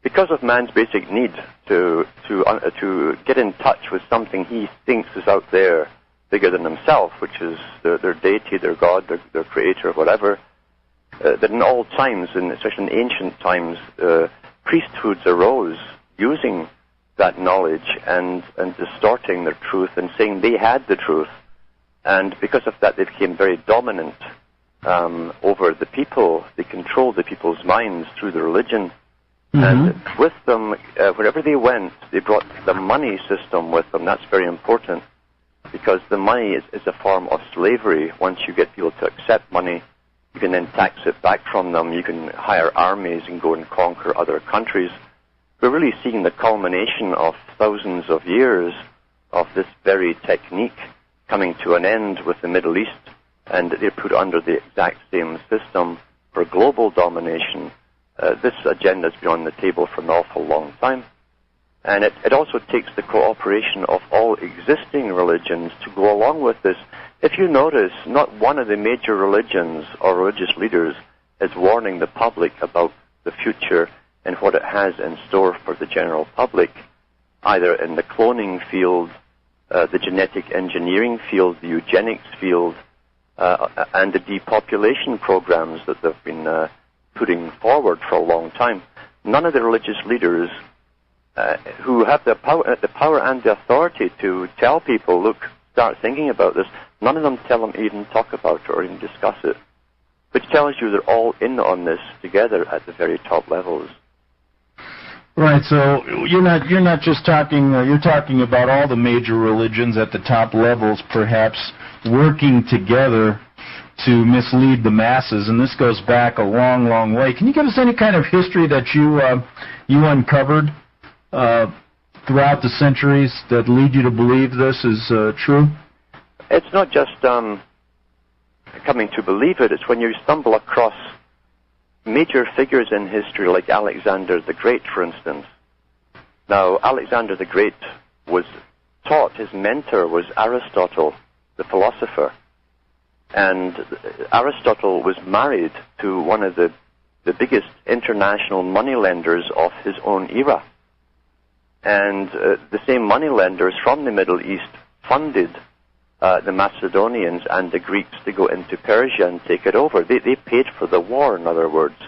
because of man's basic need to get in touch with something he thinks is out there bigger than himself, which is their deity, their God, their creator, whatever, that in all times, and especially in ancient times, priesthoods arose using that knowledge and distorting their truth and saying they had the truth. And because of that, they became very dominant over the people. They controlled the people's minds through the religion. Mm-hmm. And with them, wherever they went, they brought the money system with them. That's very important, because the money is a form of slavery. Once you get people to accept money, you can then tax it back from them. You can hire armies and go and conquer other countries. We're really seeing the culmination of thousands of years of this very technique coming to an end with the Middle East, and they're put under the exact same system for global domination. This agenda has been on the table for an awful long time. And it also takes the cooperation of all existing religions to go along with this. If you notice, not one of the major religions or religious leaders is warning the public about the future and what it has in store for the general public, either in the cloning field, the genetic engineering field, the eugenics field, and the depopulation programs that they've been putting forward for a long time. None of the religious leaders who have the power and the authority to tell people, look, start thinking about this, none of them tell them even talk about it or even discuss it, which tells you they're all in on this together at the very top levels. Right, so you're not just talking, you're talking about all the major religions at the top levels perhaps working together to mislead the masses, and this goes back a long, long way. Can you give us any kind of history that you uncovered throughout the centuries that lead you to believe this is true? It's not just coming to believe it. It's when you stumble across major figures in history like Alexander the Great, for instance. Now, Alexander the Great was taught, his mentor was Aristotle, the philosopher. And Aristotle was married to one of the biggest international moneylenders of his own era. And the same moneylenders from the Middle East funded the Macedonians and the Greeks to go into Persia and take it over. They paid for the war, in other words.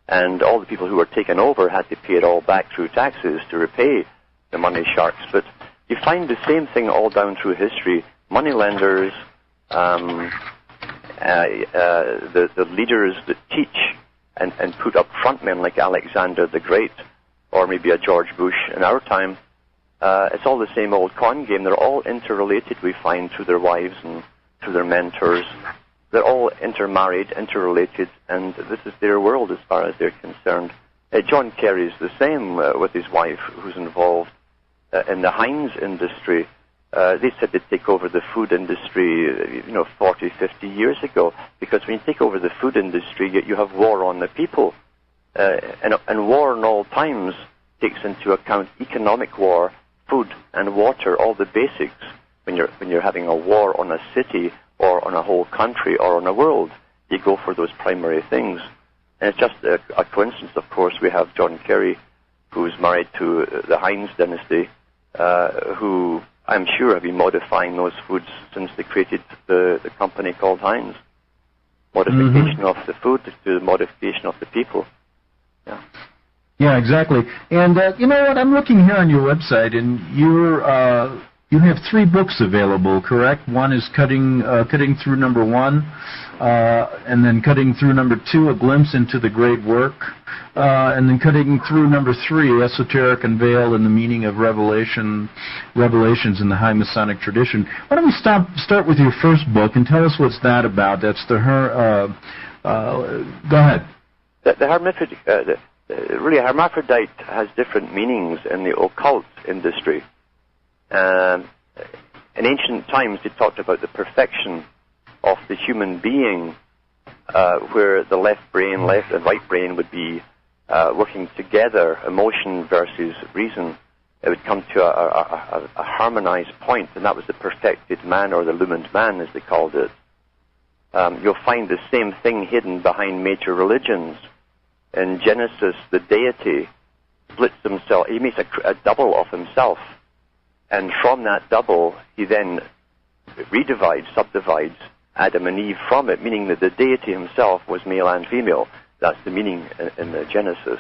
And all the people who were taken over had to pay it all back through taxes to repay the money sharks. But you find the same thing all down through history. Moneylenders, the leaders that teach and put up frontmen like Alexander the Great, or maybe a George Bush in our time. It's all the same old con game. They're all interrelated, we find, through their wives and through their mentors. They're all intermarried, interrelated, and this is their world as far as they're concerned. John Kerry's the same with his wife, who's involved in the Heinz industry. They said they'd take over the food industry, 40, 50 years ago, because when you take over the food industry, you have war on the people. And war in all times takes into account economic war, food and water, all the basics. When you're having a war on a city or on a whole country or on a world, you go for those primary things. And it's just a coincidence, of course. We have John Kerry, who's married to the Heinz dynasty, who I'm sure have been modifying those foods since they created the company called Heinz. Modification of the food to the modification of the people. Yeah. Yeah, exactly. And you know what? I'm looking here on your website, and you have 3 books available, correct? One is Cutting Through Number 1, and then Cutting Through Number 2, A Glimpse into the Great Work, and then Cutting Through Number 3, Esoteric Unveiled and the Meaning of Revelations in the High Masonic Tradition. Why don't we start with your first book and tell us what's that about? That's the go ahead. Really, hermaphrodite has different meanings in the occult industry. In ancient times, they talked about the perfection of the human being, where the left and right brain would be working together, emotion versus reason. It would come to a harmonized point, and that was the perfected man, or the illumined man, as they called it. You'll find the same thing hidden behind major religions. In Genesis, the deity splits himself, he makes a double of himself, and from that double, he then subdivides Adam and Eve from it, meaning that the deity himself was male and female. That's the meaning in the Genesis.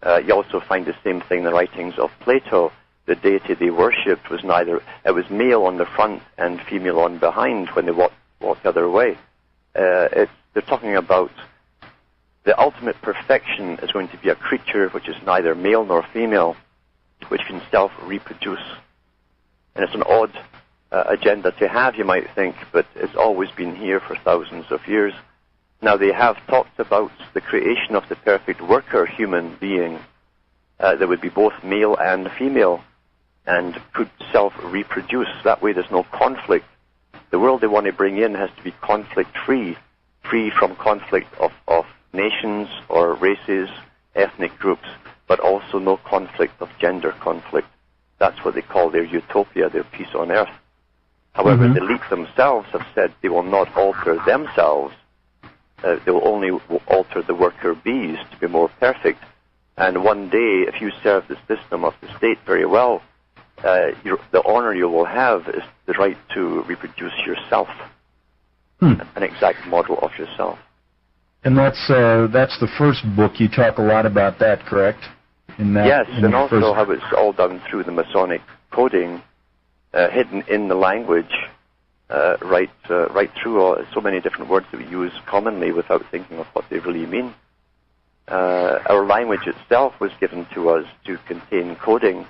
You also find the same thing in the writings of Plato. The deity they worshipped was male on the front and female on behind when they walked the other way. They're talking about the ultimate perfection is going to be a creature which is neither male nor female, which can self-reproduce. And it's an odd agenda to have, you might think, but it's always been here for thousands of years. Now, they have talked about the creation of the perfect worker human being that would be both male and female and could self-reproduce. That way there's no conflict. The world they want to bring in has to be conflict-free, free from conflict of nations or races, ethnic groups, but also no conflict of gender conflict. That's what they call their utopia, their peace on earth. However, the elite themselves have said they will not alter themselves. They will only alter the worker bees to be more perfect. And one day, if you serve the system of the state very well, the honor you will have is the right to reproduce yourself, an exact model of yourself. And that's the first book. You talk a lot about that, correct? Yes, and also how it's all done through the Masonic coding, hidden in the language, right through so many different words that we use commonly without thinking of what they really mean. Our language itself was given to us to contain coding,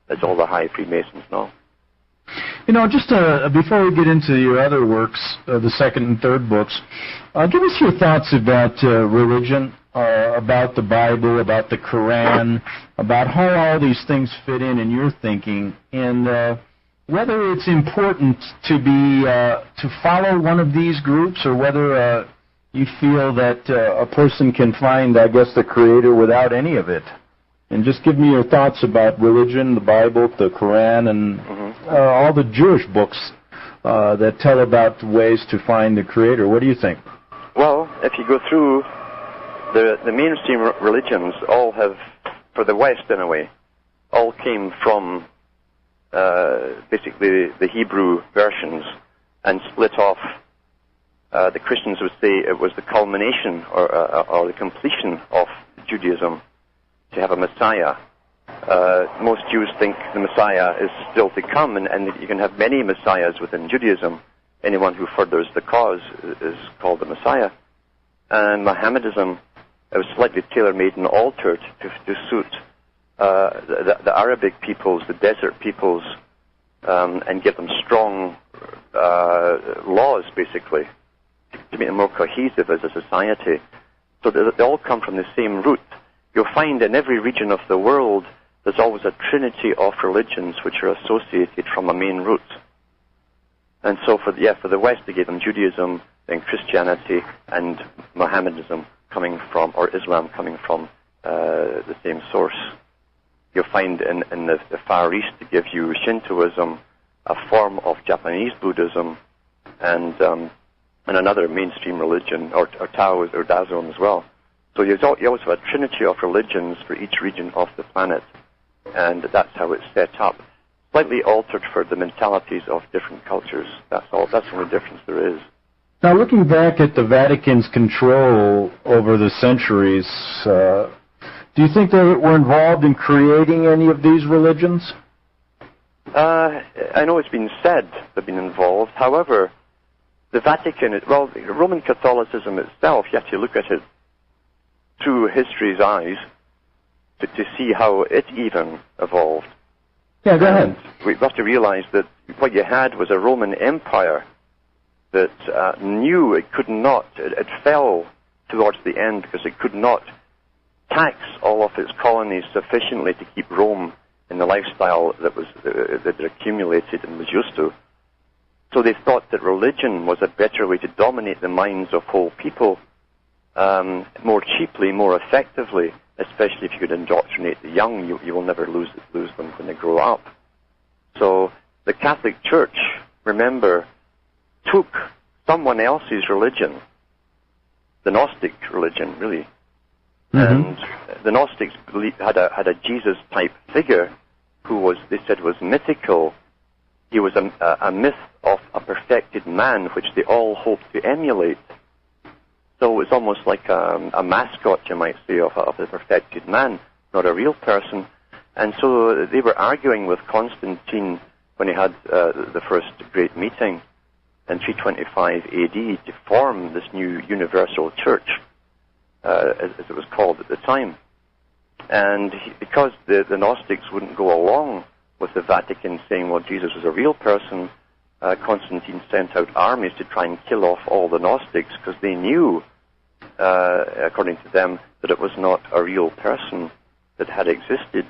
as all the high Freemasons know. You know, just before we get into your other works, the second and third books, give us your thoughts about religion, about the Bible, about the Quran, about how all these things fit in your thinking, and whether it's important to be to follow one of these groups, or whether you feel that a person can find, I guess, the Creator without any of it. And just give me your thoughts about religion, the Bible, the Quran, and all the Jewish books that tell about ways to find the Creator. What do you think? Well, if you go through the mainstream religions, all have, for the West in a way, all came from basically the Hebrew versions and split off. The Christians would say it was the culmination or the completion of Judaism to have a Messiah. Most Jews think the Messiah is still to come, and you can have many Messiahs within Judaism. Anyone who furthers the cause is called the Messiah. And Mohammedism, it was slightly tailor-made and altered to suit the Arabic peoples, the desert peoples, and give them strong laws, basically, to make them more cohesive as a society. So they all come from the same root. You'll find in every region of the world there's always a trinity of religions which are associated from a main root. And so for the West they gave them Judaism, then Christianity, and Mohammedanism coming from, or Islam coming from the same source. You'll find in the Far East they give you Shintoism, a form of Japanese Buddhism, and another mainstream religion, or Taoism or Daoism as well. So you always have a trinity of religions for each region of the planet, and that's how it's set up. Slightly altered for the mentalities of different cultures. That's all. That's the only difference there is. Now, looking back at the Vatican's control over the centuries, do you think they were involved in creating any of these religions? I know it's been said they've been involved. However, the Vatican, Roman Catholicism itself, you have to look at it through history's eyes to see how it even evolved. Yeah, go ahead. We have to realize that what you had was a Roman Empire that knew it could not, it fell towards the end because it could not tax all of its colonies sufficiently to keep Rome in the lifestyle that it accumulated and was used to. So they thought that religion was a better way to dominate the minds of whole people, more cheaply, more effectively, especially if you could indoctrinate the young. You will never lose them when they grow up. So the Catholic Church, remember, took someone else's religion, the Gnostic religion, really, And the Gnostics had a Jesus-type figure who they said was mythical. He was a myth of a perfected man, which they all hoped to emulate. So it's almost like a mascot, you might say, of the perfected man, not a real person. And so they were arguing with Constantine when he had the first great meeting in 325 AD to form this new universal church, as it was called at the time. And because the Gnostics wouldn't go along with the Vatican saying, well, Jesus was a real person, Constantine sent out armies to try and kill off all the Gnostics, because they knew, according to them, that it was not a real person that had existed.